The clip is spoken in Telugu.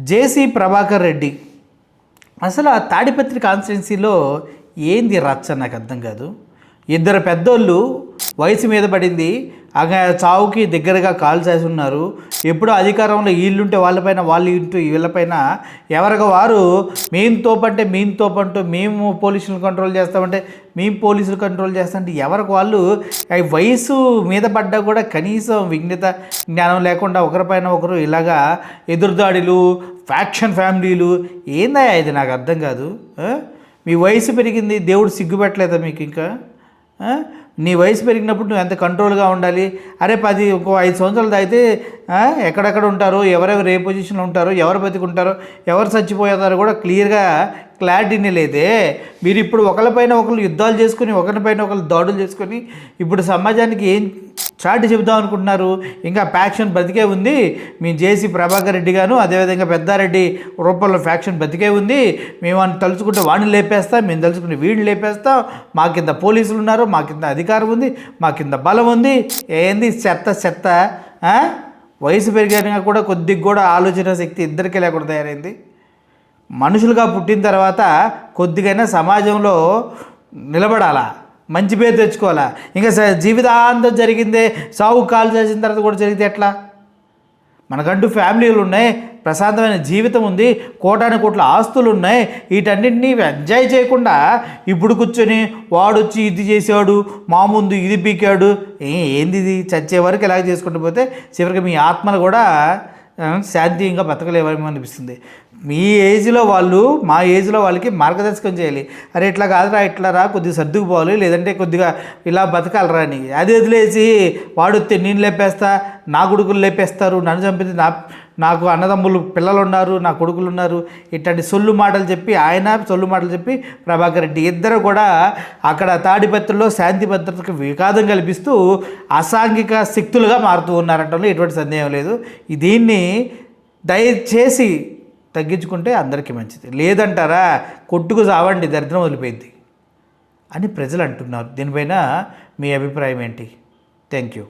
జేసీ ప్రభాకర్ రెడ్డి అసలు ఆ తాడిపత్రి కాన్స్టిట్యున్సీలో ఏంది రచ్చ నాకు అర్థం కాదు. ఇద్దరు పెద్దోళ్ళు వయసు మీద పడింది, చావుకి దగ్గరగా కాల్ చేసి ఉన్నారు. ఎప్పుడో అధికారంలో వీళ్ళుంటే వాళ్ళపైన, వాళ్ళు ఇంటూ వీళ్ళపైన ఎవరికి వారు మేము తోపంటూ మేము పోలీసులు కంట్రోల్ చేస్తామంటే మేము పోలీసులు కంట్రోల్ చేస్తామంటే ఎవరికి వాళ్ళు వయసు మీద పడ్డా కూడా కనీసం విజ్ఞత జ్ఞానం లేకుండా ఒకరిపైన ఒకరు ఇలాగా ఎదురుదాడులు, ఫ్యాక్షన్ ఫ్యామిలీలు. ఏందా ఇది నాకు అర్థం కాదు. మీ వయసు పెరిగింది, దేవుడు సిగ్గుపెట్టలేదా మీకు? ఇంకా నీ వయసు పెరిగినప్పుడు నువ్వు ఎంత కంట్రోల్గా ఉండాలి. అరే ఇంకో 5 సంవత్సరాలు తాగితే ఎక్కడెక్కడ ఉంటారో, ఎవరెవరు ఏ పొజిషన్లో ఉంటారో, ఎవరు బతికుంటారో, ఎవరు చచ్చిపోతారో కూడా క్లియర్గా క్లారిటీనే లేదే. మీరు ఇప్పుడు ఒకరిపైన ఒకరు యుద్ధాలు చేసుకుని, ఒకరిపైన ఒకరు దాడులు చేసుకొని ఇప్పుడు సమాజానికి ఏం చాటి చెబుదాం అనుకుంటున్నారు? ఇంకా ఫ్యాక్షన్ బతికే ఉంది. మీ జేసీ ప్రభాకర్ రెడ్డి గాను, అదేవిధంగా పెద్దారెడ్డి రూపంలో ఫ్యాక్షన్ బతికే ఉంది. మేము అని తలుచుకుంటే వాడిని లేపేస్తాం, మేము తలుచుకుంటే వీడిని లేపేస్తాం. మా కింద పోలీసులు ఉన్నారు, మా కింద అధికారం ఉంది, మా కింద బలం ఉంది. ఏంది చెత్త. వయసు పెరిగాక కూడా కొద్దిగా కూడా ఆలోచన శక్తి ఇద్దరికీ లేకుండా తయారైంది. మనుషులుగా పుట్టిన తర్వాత కొద్దిగైనా సమాజంలో నిలబడాలా, మంచి పేరు తెచ్చుకోవాలా. ఇంకా జీవితాంతం జరిగిందే, సాగు కాలు చేసిన తర్వాత కూడా జరిగితే ఎట్లా? మనకంటూ ఫ్యామిలీలు ఉన్నాయి, ప్రశాంతమైన జీవితం ఉంది, కోటాను కోట్ల ఆస్తులు ఉన్నాయి. వీటన్నింటినీ ఎంజాయ్ చేయకుండా ఇప్పుడు కూర్చొని వాడొచ్చి ఇది చేసాడు, మా ముందు ఇది పీకాడు. ఏంది ఇది? చచ్చే వరకు ఎలాగ చేసుకుంటూ పోతే చివరికి మీ ఆత్మను కూడా శాంతిగా బతకలేమని అనిపిస్తుంది. మీ ఏజ్లో వాళ్ళు, మా ఏజ్లో వాళ్ళకి మార్గదర్శకం చేయాలి. అరే ఇట్లా కాదురా, ఇట్లా రా, కొద్దిగా సర్దుకుపోవాలి, లేదంటే కొద్దిగా ఇలా బతకాలరా అని. అది వదిలేసి వాడొస్తే నేను లేపేస్తా, నా కొడుకులు లేపేస్తారు, నన్ను చంపితే నాకు అన్నదమ్ములు పిల్లలు ఉన్నారు, నా కొడుకులు ఉన్నారు, ఇట్లాంటి సొల్లు మాటలు చెప్పి ప్రభాకర్ రెడ్డి ఇద్దరు కూడా అక్కడ తాడిపత్రిలో శాంతి భద్రతకు విఘాతం కల్పిస్తూ అసాంఘిక శక్తులుగా మారుతూ ఉన్నారంటంలో ఎటువంటి సందేహం లేదు. దీన్ని దయచేసి తగ్గించుకుంటే అందరికీ మంచిది. లేదంటారా కొట్టుకు చావండి, దరిద్రం వదిలిపోయింది అని ప్రజలు అంటున్నారు. దీనిపైన మీ అభిప్రాయం ఏంటి? Thank you.